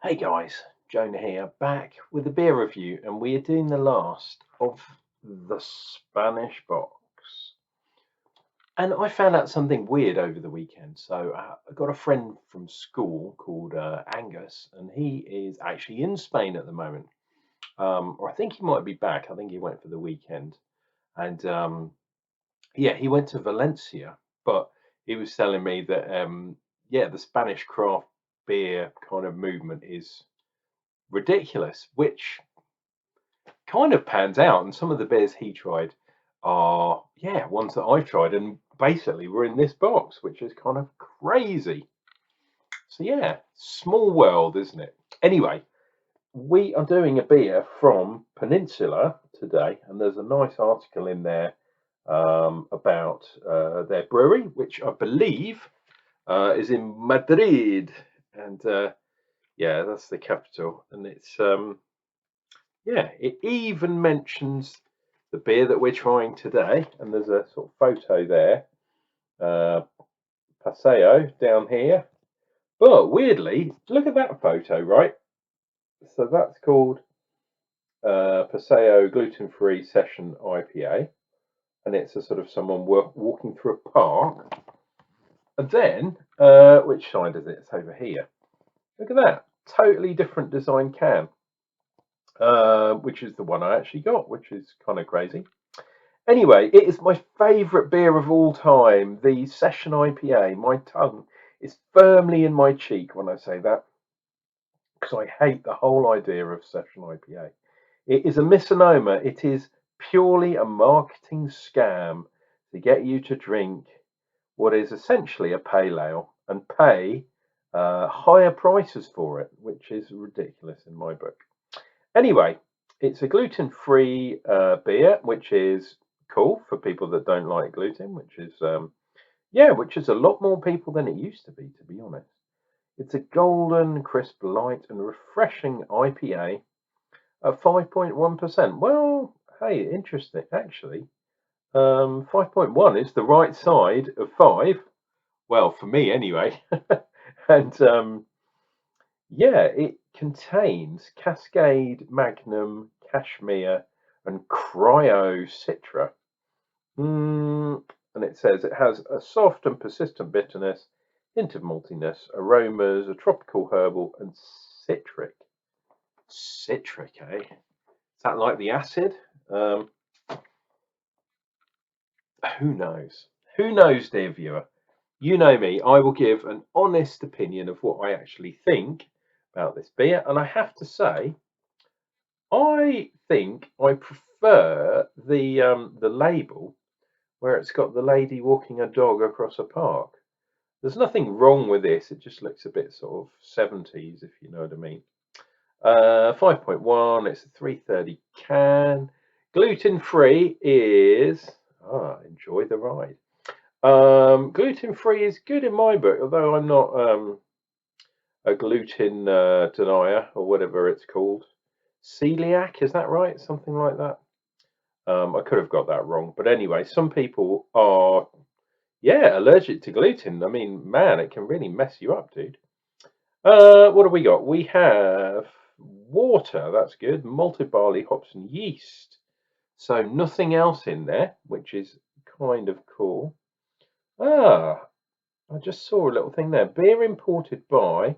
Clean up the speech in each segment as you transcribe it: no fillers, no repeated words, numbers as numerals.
Hey guys, Jonah here, back with a beer review, and we are doing the last of the Spanish box. And I found out something weird over the weekend. I got a friend from school called Angus, and he is actually in Spain at the moment. Or I think he might be back. I think he went for the weekend. And yeah, he went to Valencia, but he was telling me that yeah, the Spanish craft beer kind of movement is ridiculous, which kind of pans out. And some of the beers he tried are, yeah, ones that I've tried, and basically were in this box, which is kind of crazy. So yeah, small world, isn't it? Anyway, we are doing a beer from Peninsula today, and there's a nice article in there about their brewery, which I believe is in Madrid, and yeah, that's the capital, and it's yeah, it even mentions the beer that we're trying today, and there's a sort of photo there, uh, Paseo down here. But weirdly, look at that photo, right? So that's called Paseo Gluten-Free Session IPA, and it's a sort of someone walking through a park. And then, which side is it? It's over here. Look at that, totally different design can, which is the one I actually got, which is kind of crazy. Anyway, it is my favourite beer of all time, the Session IPA. My tongue is firmly in my cheek when I say that, because I hate the whole idea of Session IPA. It is a misnomer. It is purely a marketing scam to get you to drink what is essentially a pale ale and pay higher prices for it, which is ridiculous in my book. Anyway, it's a gluten-free beer, which is cool for people that don't like gluten, which is yeah, which is a lot more people than it used to be honest. It's a golden, crisp, light, and refreshing IPA at 5.1%. Well, hey, interesting actually. 5.1 is the right side of 5. Well, for me anyway. And yeah, it contains Cascade, Magnum, Cashmere, and Cryo Citra. And it says it has a soft and persistent bitterness, hint of maltiness, aromas, a tropical herbal, and citric. Citric, eh? Is that like the acid? Who knows? Who knows, dear viewer? You know me, I will give an honest opinion of what I actually think about this beer, and I have to say, I think I prefer the label where it's got the lady walking a dog across a park. There's nothing wrong with this. It just looks a bit sort of 70s, if you know what I mean. 5.1. It's a 330 can. Gluten free is enjoy the ride. Gluten free is good in my book, although I'm not a gluten denier or whatever it's called. Celiac, is that right? Something like that. I could have got that wrong, but anyway, some people are, yeah, allergic to gluten. I mean, man, it can really mess you up, dude. What have we got? We have water. That's good. Malted barley, hops, and yeast. So nothing else in there, which is kind of cool. Ah, I just saw a little thing there. Beer imported by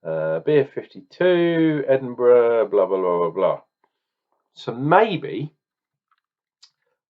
Beer 52, Edinburgh, blah, blah, blah, blah, blah. So maybe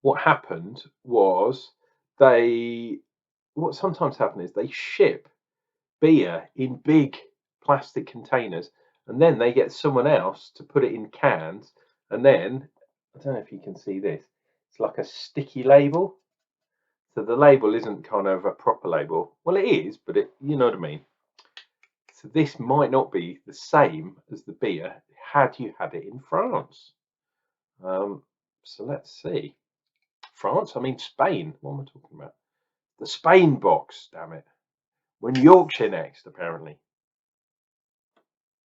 what happened was what sometimes happens is they ship beer in big plastic containers, and then they get someone else to put it in cans, and then I don't know if you can see this, it's like a sticky label. So the label isn't kind of a proper label. Well, it is, but you know what I mean. So this might not be the same as the beer had you had it in France. So let's see. France? I mean Spain. What am I talking about? The Spain box, damn it. We're in Yorkshire next, apparently.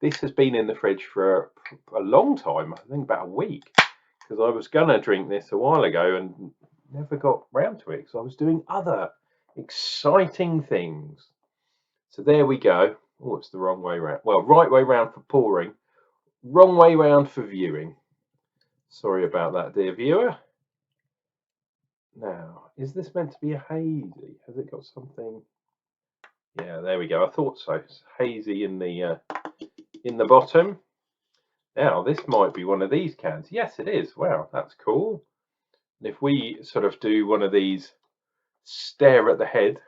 This has been in the fridge for a long time, I think about a week, because I was going to drink this a while ago and never got round to it because I was doing other exciting things. So there we go. Oh, it's the wrong way round. Well, right way round for pouring, wrong way round for viewing. Sorry about that, dear viewer. Now, is this meant to be a hazy? Has it got something? Yeah, there we go. I thought so. It's hazy in the bottom. Now, this might be one of these cans. Yes, it is. Wow, that's cool. And if we sort of do one of these stare at the head,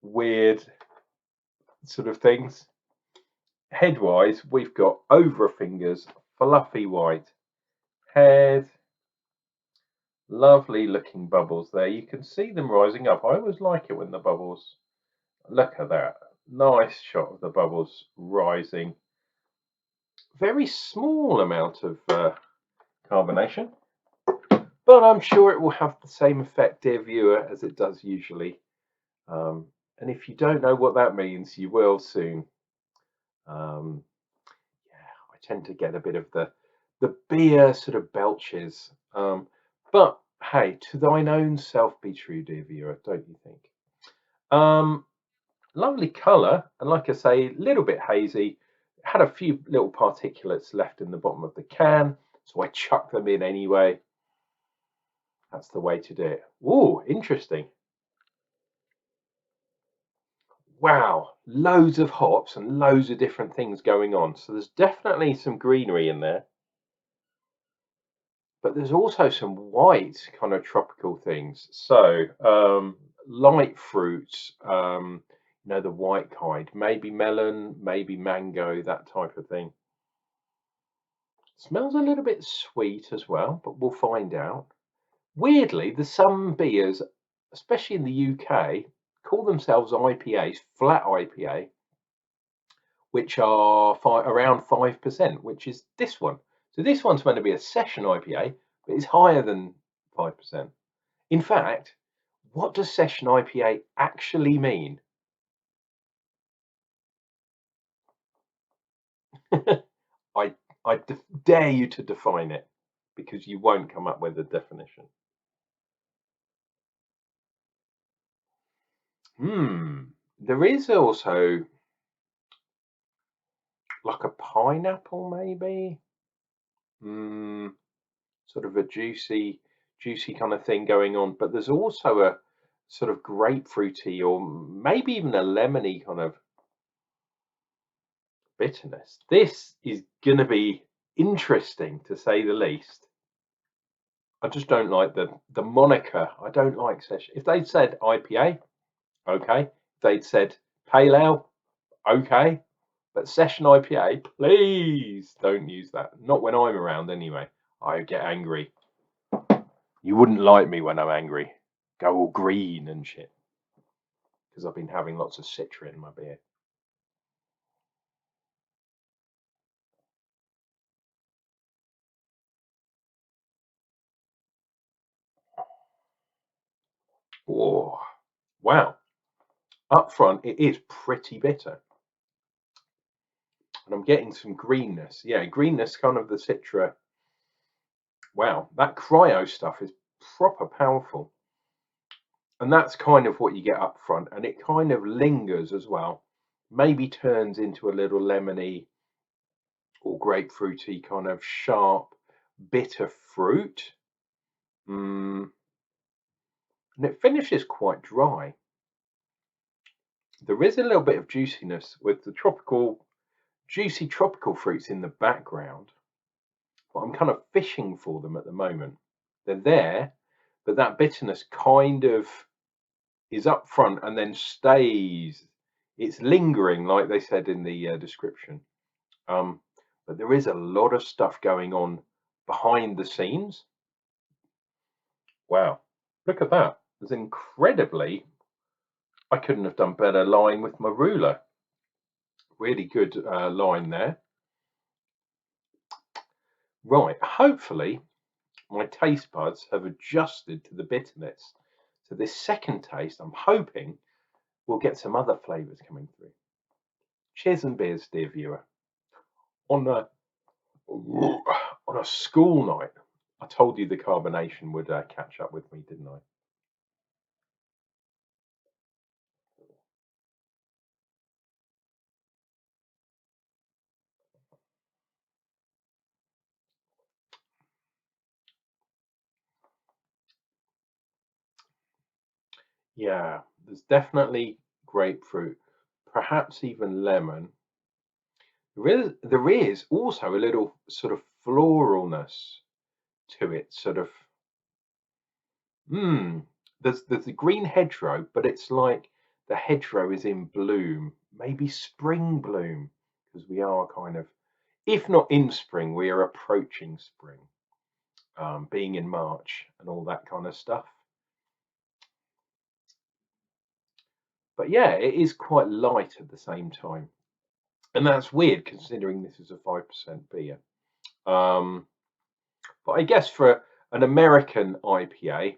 weird sort of things, head-wise, we've got over fingers, fluffy white head, lovely looking bubbles there. You can see them rising up. I always like it when the bubbles, look at that. Nice shot of the bubbles rising. Very small amount of carbonation, but I'm sure it will have the same effect, dear viewer, as it does usually. And if you don't know what that means, you will soon. Yeah, I tend to get a bit of the beer sort of belches. But hey, to thine own self be true, dear viewer, don't you think? Lovely colour, and like I say, a little bit hazy. Had a few little particulates left in the bottom of the can, so I chucked them in anyway. That's the way to do it. Oh, interesting. Wow, loads of hops and loads of different things going on. So there's definitely some greenery in there, but there's also some white kind of tropical things. So light fruits, the white kind, maybe melon, maybe mango, that type of thing. Smells a little bit sweet as well, but we'll find out. Weirdly, there's some beers, especially in the UK, call themselves IPAs, flat IPA, which are around 5%, which is this one. So this one's meant to be a session IPA, but it's higher than 5%. In fact, what does session IPA actually mean? I, I dare you to define it, because you won't come up with a definition. There is also like a pineapple, maybe. Sort of a juicy kind of thing going on, but there's also a sort of grapefruity or maybe even a lemony kind of bitterness. This is going to be interesting, to say the least. I just don't like the moniker. I don't like session. If they'd said IPA, okay. If they'd said pale ale, okay. But session IPA, please don't use that. Not when I'm around anyway. I get angry. You wouldn't like me when I'm angry. Go all green and shit. Because I've been having lots of Citra in my beer. Oh, wow. Up front, it is pretty bitter. And I'm getting some greenness. Yeah, greenness, kind of the Citra. Wow, that cryo stuff is proper powerful. And that's kind of what you get up front. And it kind of lingers as well. Maybe turns into a little lemony or grapefruity kind of sharp, bitter fruit. And it finishes quite dry. There is a little bit of juiciness with the juicy tropical fruits in the background, but I'm kind of fishing for them at the moment. They're there, but that bitterness kind of is up front and then stays. It's lingering, like they said in the description. But there is a lot of stuff going on behind the scenes. Wow, look at that. There's incredibly, I couldn't have done better line with my ruler. Really good line there. Right, hopefully my taste buds have adjusted to the bitterness. So this second taste, I'm hoping, we'll get some other flavours coming through. Cheers and beers, dear viewer. On a school night, I told you the carbonation would catch up with me, didn't I? Yeah, there's definitely grapefruit, perhaps even lemon. There is also a little sort of floralness to it, sort of. There's the green hedgerow, but it's like the hedgerow is in bloom, maybe spring bloom, because we are kind of, if not in spring, we are approaching spring, being in March and all that kind of stuff. But yeah, it is quite light at the same time, and that's weird considering this is a 5% beer. Um, but I guess for an American IPA,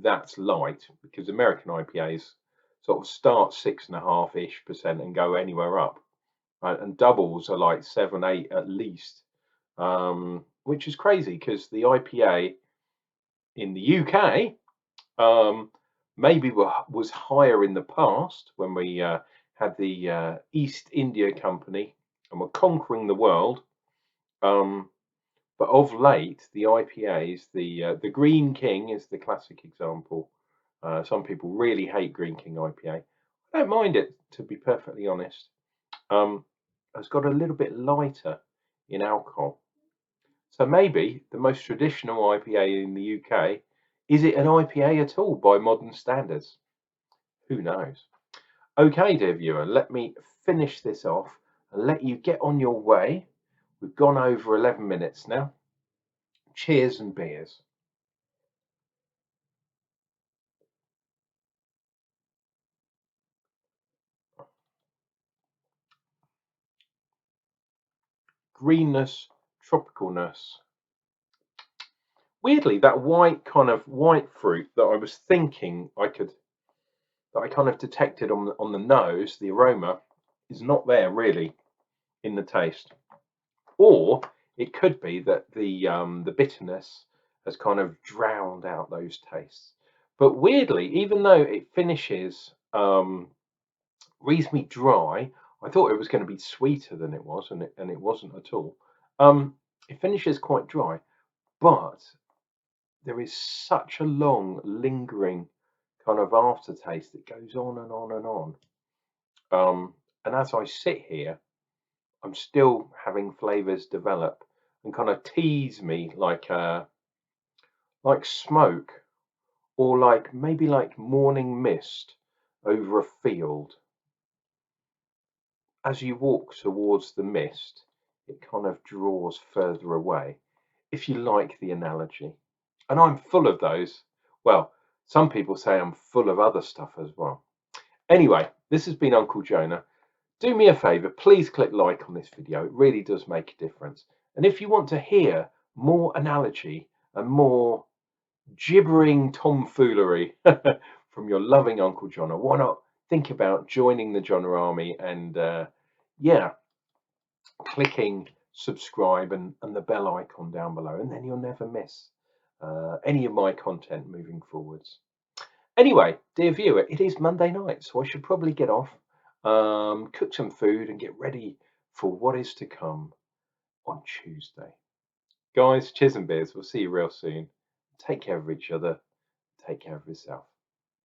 that's light because American IPAs sort of start 6.5% and go anywhere up, right? And doubles are like 7, 8 at least, which is crazy because the IPA in the UK maybe was higher in the past when we had the East India Company and were conquering the world. Um, but of late, the IPAs, the Green King is the classic example. Some people really hate Green King IPA. I don't mind it, to be perfectly honest. It's got a little bit lighter in alcohol. So maybe the most traditional IPA in the UK, is it an IPA at all by modern standards? Who knows? Okay, dear viewer, let me finish this off and let you get on your way. We've gone over 11 minutes now. Cheers and beers. Greenness, tropicalness. Weirdly, that white kind of white fruit that I was thinking that I kind of detected on the nose, the aroma, is not there really in the taste. Or it could be that the bitterness has kind of drowned out those tastes. But weirdly, even though it finishes reasonably dry, I thought it was going to be sweeter than it was, and it wasn't at all. It finishes quite dry, but there is such a long, lingering kind of aftertaste that goes on and on and on. And as I sit here, I'm still having flavors develop and kind of tease me like smoke or like maybe like morning mist over a field. As you walk towards the mist, it kind of draws further away, if you like the analogy. And I'm full of those. Well, some people say I'm full of other stuff as well. Anyway, this has been Uncle Jonah. Do me a favour, please click like on this video. It really does make a difference. And if you want to hear more analogy and more gibbering tomfoolery from your loving Uncle Jonah, why not think about joining the Jonah Army and yeah, clicking subscribe and the bell icon down below, and then you'll never miss any of my content moving forwards. Anyway, dear viewer, it is Monday night, so I should probably get off, cook some food and get ready for what is to come on Tuesday. Guys, cheers and beers. We'll see you real soon. Take care of each other. Take care of yourself.